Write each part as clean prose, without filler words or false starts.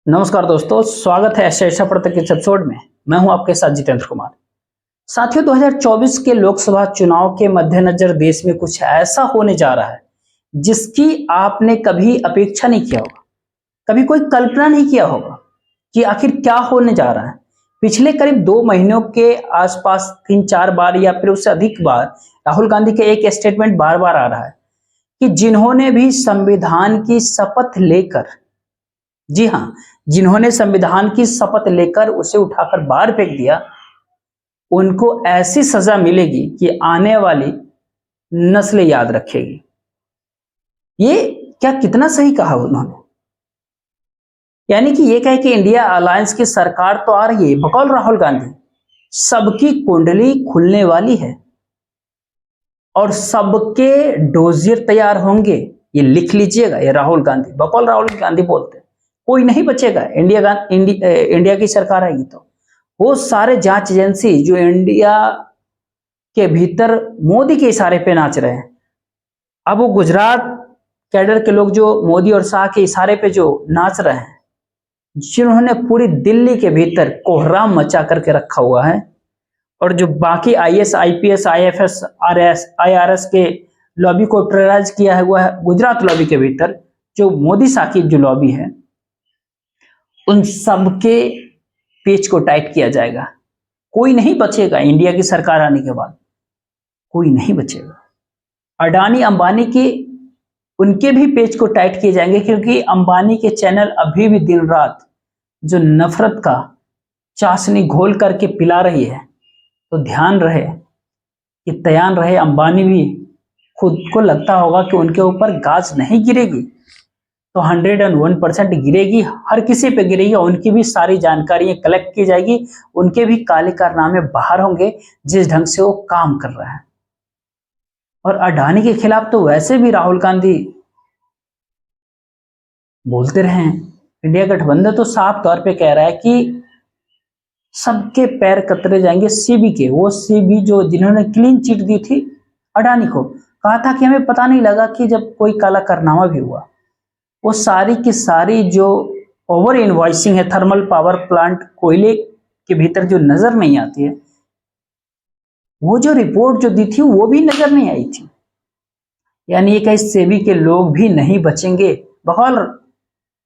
नमस्कार दोस्तों, स्वागत है ऐसा पढ़ते के इस एपिसोड में। मैं हूं आपके साथ जितेंद्र कुमार। साथियों, 2024 के लोकसभा चुनाव के मद्देनजर देश में कुछ ऐसा होने जा रहा है जिसकी आपने कभी अपेक्षा नहीं किया होगा, कभी कोई कल्पना नहीं किया होगा कि आखिर क्या होने जा रहा है। पिछले करीब 2 महीनों के आसपास 3-4 बार या फिर उससे अधिक बार राहुल गांधी के एक स्टेटमेंट बार बार आ रहा है कि जिन्होंने भी संविधान की शपथ लेकर, जी हाँ, जिन्होंने संविधान की शपथ लेकर उसे उठाकर बाहर फेंक दिया, उनको ऐसी सजा मिलेगी कि आने वाली नस्लें याद रखेगी। ये क्या कितना सही कहा उन्होंने। यानी कि ये कहे कि इंडिया अलायंस की सरकार तो आ रही है, बकौल राहुल गांधी, सबकी कुंडली खुलने वाली है और सबके डोजियर तैयार होंगे। ये लिख लीजिएगा, ये राहुल गांधी, बकौल राहुल गांधी बोलते हैं। कोई नहीं बचेगा। इंडिया की सरकार आएगी तो वो सारे जांच एजेंसी जो इंडिया के भीतर मोदी के इशारे पे नाच रहे हैं, अब वो गुजरात कैडर के लोग जो मोदी और शाह के इशारे पे जो नाच रहे हैं, जिन्होंने पूरी दिल्ली के भीतर कोहराम मचा करके रखा हुआ है, और जो बाकी आईएएस, आईपीएस, आईएफएस, आईआरएस के लॉबी को टेरराइज किया है, वह गुजरात लॉबी के भीतर जो मोदी शाह की जो लॉबी है, उन सबके पेच को टाइट किया जाएगा। कोई नहीं बचेगा। इंडिया की सरकार आने के बाद कोई नहीं बचेगा। अडानी अंबानी के उनके भी पेच को टाइट किए जाएंगे, क्योंकि अंबानी के चैनल अभी भी दिन रात जो नफरत का चाशनी घोल करके पिला रही है, तो ध्यान रहे कि तैयार रहे। अंबानी भी खुद को लगता होगा कि उनके ऊपर गाज नहीं गिरेगी तो 101% गिरेगी, हर किसी पे गिरेगी। उनकी भी सारी जानकारियां कलेक्ट की जाएगी, उनके भी काले कारनामे बाहर होंगे जिस ढंग से वो काम कर रहा है। और अडानी के खिलाफ तो वैसे भी राहुल गांधी बोलते रहे हैं। इंडिया गठबंधन तो साफ तौर पे कह रहा है कि सबके पैर कतरे जाएंगे। सीबी के, वो सीबी जो जिन्होंने क्लीन चिट दी थी अडानी को, कहा था कि हमें पता नहीं लगा कि जब कोई काला कारनामा भी हुआ, वो सारी की सारी जो ओवर इनवॉइसिंग है, थर्मल पावर प्लांट कोयले के भीतर जो नजर नहीं आती है, वो जो रिपोर्ट जो दी थी वो भी नजर नहीं आई थी। यानी एक सेबी के लोग भी नहीं बचेंगे, बकौल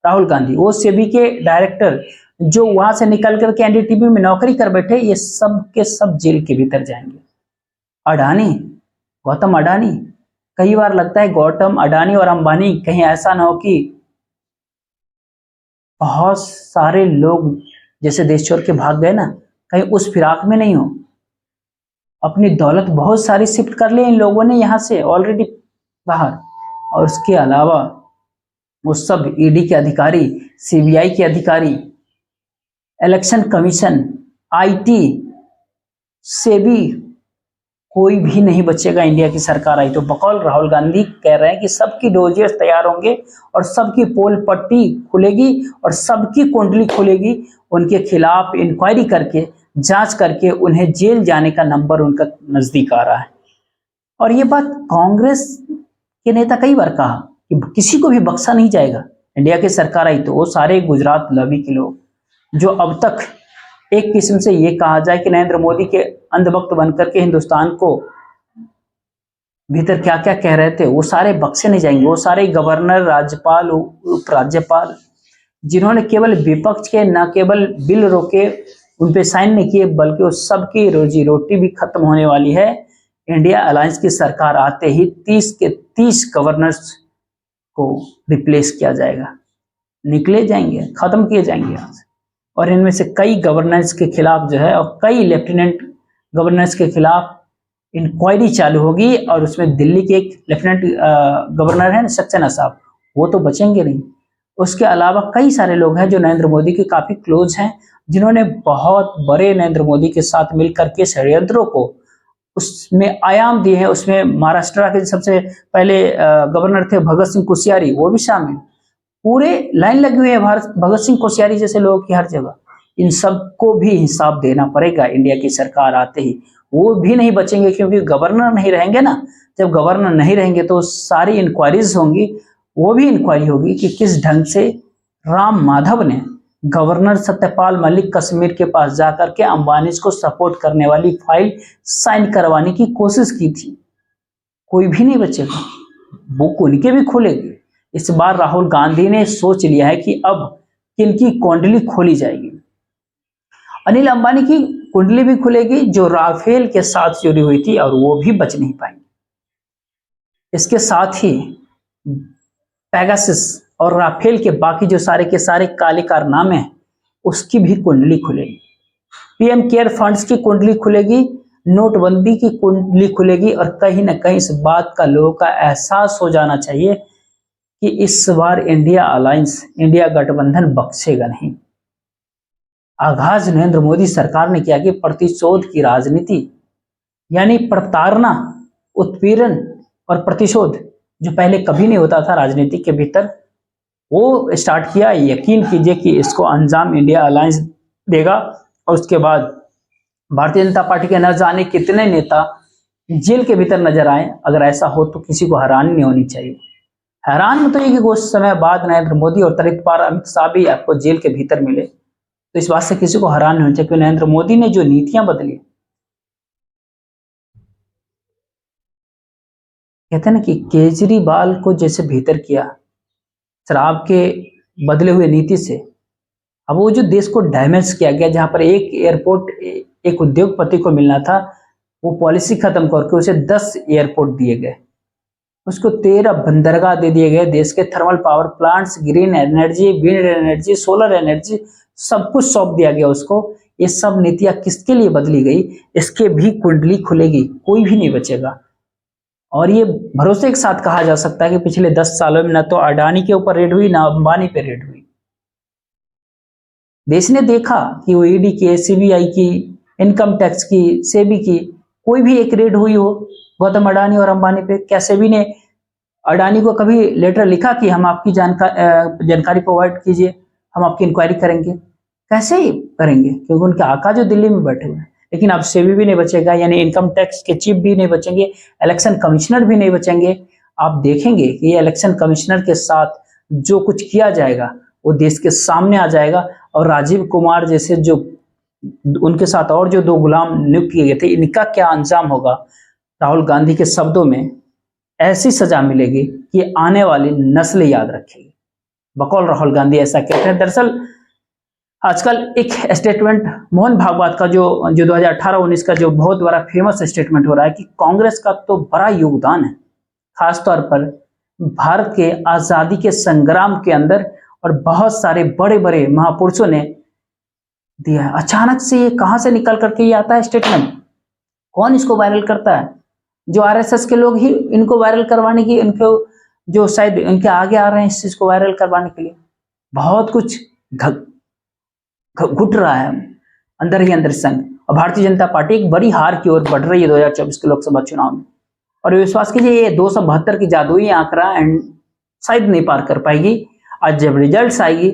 राहुल गांधी। वो सेबी के डायरेक्टर जो वहां से निकल करके एनडीटीवी में नौकरी कर बैठे, ये सब के सब जेल के भीतर जाएंगे। अडानी, गौतम अडानी, कई बार लगता है गौतम अडानी और अंबानी कहीं ऐसा ना हो कि बहुत सारे लोग जैसे देश छोड़ के भाग गए ना, कहीं उस फिराक में नहीं हो। अपनी दौलत बहुत सारी शिफ्ट कर ली इन लोगों ने यहां से ऑलरेडी बाहर। और उसके अलावा वो सब ईडी के अधिकारी, सीबीआई के अधिकारी, इलेक्शन कमीशन, आईटी, सेबी, कोई भी नहीं बचेगा। इंडिया की सरकार आई तो बकौल राहुल गांधी कह रहे हैं कि सबकी डोजियर्स तैयार होंगे और सबकी पोल पट्टी खुलेगी और सबकी कुंडली खुलेगी। उनके खिलाफ इंक्वायरी करके, जांच करके उन्हें जेल जाने का नंबर उनका नजदीक आ रहा है। और ये बात कांग्रेस के नेता कई बार कहा कि किसी को भी बख्शा नहीं जाएगा। इंडिया की सरकार आई तो वो सारे गुजरात लॉबी के लोग जो अब तक एक किस्म से ये कहा जाए कि नरेंद्र मोदी के अंधभक्त बनकर के हिंदुस्तान को भीतर क्या क्या कह रहे थे, वो सारे बख्शे नहीं जाएंगे। वो सारे गवर्नर, राज्यपाल, उपराज्यपाल, जिन्होंने केवल विपक्ष के न केवल बिल रोके, उन पे साइन नहीं किए, बल्कि उस सबकी रोजी रोटी भी खत्म होने वाली है। इंडिया अलायंस की सरकार आते ही 30 के 30 गवर्नर्स को रिप्लेस किया जाएगा, निकले जाएंगे, खत्म किए जाएंगे यहाँ से। और इनमें से कई गवर्नेंस के खिलाफ जो है, और कई लेफ्टिनेंट गवर्नेंस के खिलाफ इंक्वायरी चालू होगी। और उसमें दिल्ली के एक लेफ्टिनेंट गवर्नर है सक्सेना साहब, वो तो बचेंगे नहीं। उसके अलावा कई सारे लोग हैं जो नरेंद्र मोदी के काफी क्लोज हैं, जिन्होंने बहुत बड़े नरेंद्र मोदी के साथ मिलकर के षड्यंत्रों को उसमें आयाम दिए हैं। उसमें महाराष्ट्र के सबसे पहले गवर्नर थे भगत सिंह कोश्यारी, वो भी शामिल। पूरे लाइन लगी हुई है भगत सिंह कोश्यारी जैसे लोगों की हर जगह। इन सबको भी हिसाब देना पड़ेगा इंडिया की सरकार आते ही। वो भी नहीं बचेंगे, क्योंकि गवर्नर नहीं रहेंगे ना। जब गवर्नर नहीं रहेंगे तो सारी इंक्वायरीज होंगी, वो भी इंक्वायरी होगी कि किस ढंग से राम माधव ने गवर्नर सत्यपाल मलिक कश्मीर के पास जाकर के अंबानी को सपोर्ट करने वाली फाइल साइन करवाने की कोशिश की थी। कोई भी नहीं बचेगा, बुक उनके भी खुलेगी। इस बार राहुल गांधी ने सोच लिया है कि अब किनकी कुंडली खोली जाएगी। अनिल अंबानी की कुंडली भी खुलेगी जो राफेल के साथ जुड़ी हुई थी, और वो भी बच नहीं पाएंगे। इसके साथ ही पेगासस और राफेल के बाकी जो सारे के सारे काले कारनामे हैं उसकी भी कुंडली खुलेगी। पीएम केयर फंड्स की कुंडली खुलेगी, नोटबंदी की कुंडली खुलेगी, और कहीं ना कहीं इस बात का लोगों का एहसास हो जाना चाहिए कि इस बार इंडिया अलायंस, इंडिया गठबंधन बख्शेगा नहीं। आगाज नरेंद्र मोदी सरकार ने किया कि प्रतिशोध की राजनीति, यानी प्रताड़ना, उत्पीड़न और प्रतिशोध जो पहले कभी नहीं होता था राजनीति के भीतर, वो स्टार्ट किया। यकीन कीजिए कि इसको अंजाम इंडिया अलायंस देगा, और उसके बाद भारतीय जनता पार्टी के न जाने कितने नेता जेल के भीतर नजर आए। अगर ऐसा हो तो किसी को हैरानी नहीं होनी चाहिए। हैरान मत होइए कि कुछ समय बाद नरेंद्र मोदी और तरीक पार अमित शाह भी आपको जेल के भीतर मिले, तो इस बात से किसी को हैरान नहीं होना चाहिए कि नरेंद्र मोदी ने जो नीतियां बदली, कहते हैं ना कि केजरीवाल को जैसे भीतर किया शराब के बदले हुए नीति से, अब वो जो देश को डैमेज किया गया, जहां पर एक एयरपोर्ट एक उद्योगपति को मिलना था, वो पॉलिसी खत्म करके उसे 10 एयरपोर्ट दिए गए, उसको 13 बंदरगाह दे दिए गए। देश के thermal power plants, green energy, wind energy, solar energy, सब कुछ सौंप दिया गया उसको। ये सब नीतियां किसके लिए बदली गई, इसके भी कुंडली खुलेगी, कोई भी नहीं बचेगा। और ये भरोसे के साथ कहा जा सकता है कि पिछले 10 सालों में ना तो अडानी के ऊपर रेड हुई, ना अंबानी पे रेड हुई। देश ने देखा कि वो ईडी की, सीबीआई की, इनकम टैक्स की, सेबी की कोई भी एक रेड हुई हो गौतम अडानी और अंबानी पे। क्या सेबी ने अडानी को कभी लेटर लिखा कि हम आपकी जानकारी प्रोवाइड कीजिए, हम आपकी इंक्वायरी करेंगे? कैसे ही करेंगे, क्योंकि उनके आका जो दिल्ली में बैठे हुए हैं। लेकिन अब सेबी भी नहीं बचेगा, यानी इनकम टैक्स के चीफ भी नहीं बचेंगे, इलेक्शन कमिश्नर भी नहीं बचेंगे। आप देखेंगे कि ये इलेक्शन कमिश्नर के साथ जो कुछ किया जाएगा वो देश के सामने आ जाएगा, और राजीव कुमार जैसे जो उनके साथ और जो 2 गुलाम नियुक्त किए गए थे, इनका क्या अंजाम होगा। राहुल गांधी के शब्दों में ऐसी सजा मिलेगी कि आने वाली नस्लें याद रखेगी। बकौल राहुल गांधी ऐसा कहते हैं। दरअसल आजकल एक स्टेटमेंट मोहन भागवत का जो 2018-19 का जो बहुत बड़ा फेमस स्टेटमेंट हो रहा है कि कांग्रेस का तो बड़ा योगदान है, खासतौर पर भारत के आजादी के संग्राम के अंदर, और बहुत सारे बड़े बड़े महापुरुषों ने दिया है। अचानक से ये कहां से निकल करके ये आता है स्टेटमेंट? कौन इसको वायरल करता है? जो आरएसएस के लोग ही इनको वायरल करवाने की, इनको जो शायद इनके आगे आ रहे हैं इस चीज को वायरल करवाने के लिए। बहुत कुछ घुट रहा है अंदर ही अंदर संघ, और भारतीय जनता पार्टी एक बड़ी हार की ओर बढ़ रही है 2024 के लोकसभा चुनाव में। और विश्वास कीजिए ये 272 की जादुई आंकड़ा एंड शायद नहीं पार कर पाएगी। आज जब रिजल्ट्स आएगी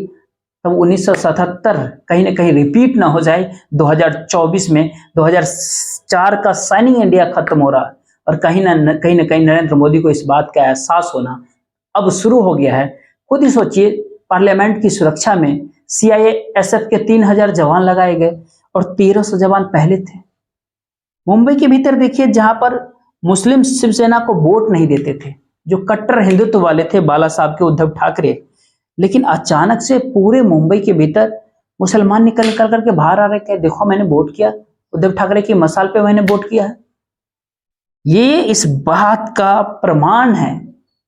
तब 1977 कहीं ना कहीं रिपीट ना हो जाए 2024 में। 2004 का शाइनिंग इंडिया खत्म हो रहा है, और कहीं ना कहीं नरेंद्र मोदी को इस बात का एहसास होना अब शुरू हो गया है। खुद ही सोचिए, पार्लियामेंट की सुरक्षा में सीआईएसएफ के 3000 जवान लगाए गए, और 1300 जवान पहले थे। मुंबई के भीतर देखिए, जहां पर मुस्लिम शिवसेना को वोट नहीं देते थे, जो कट्टर हिंदुत्व वाले थे बाला साहब के उद्धव ठाकरे, लेकिन अचानक से पूरे मुंबई के भीतर मुसलमान निकल करके बाहर आ रहे थे। देखो मैंने वोट किया, उद्धव ठाकरे की मसाल पे मैंने वोट किया है। ये इस बात का प्रमाण है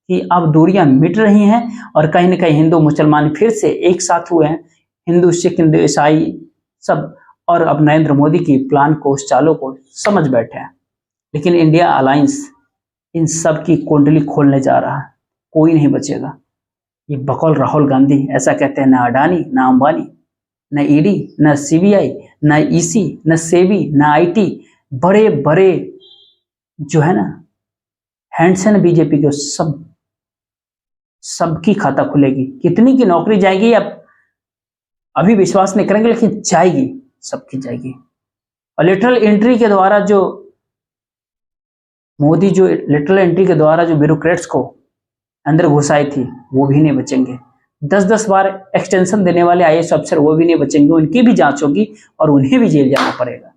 कि अब दूरियां मिट रही हैं, और कहीं ना कहीं हिंदू मुसलमान फिर से एक साथ हुए हैं, हिंदू सिख हिंदू ईसाई सब, और अब नरेंद्र मोदी की प्लान को, उस चालों को समझ बैठे हैं। लेकिन इंडिया अलायंस इन सब की कुंडली खोलने जा रहा है, कोई नहीं बचेगा। ये बकौल राहुल गांधी ऐसा कहते हैं। ना अडानी, ना अंबानी, न ईडी, न सीबीआई, न ईसी, न सेबी, न आईटी, बड़े बड़े जो है ना हैंड्स है ना बीजेपी के, सबकी खाता खुलेगी। कितनी की नौकरी जाएगी आप अभी विश्वास नहीं करेंगे, लेकिन जाएगी, सबकी जाएगी। और लेटरल एंट्री के द्वारा जो मोदी जो ब्यूरोक्रेट्स को अंदर घुसाई थी, वो भी नहीं बचेंगे। 10-10 बार एक्सटेंशन देने वाले आईएएस अफसर वो भी नहीं बचेंगे, उनकी भी जांच होगी और उन्हें भी जेल जाना पड़ेगा।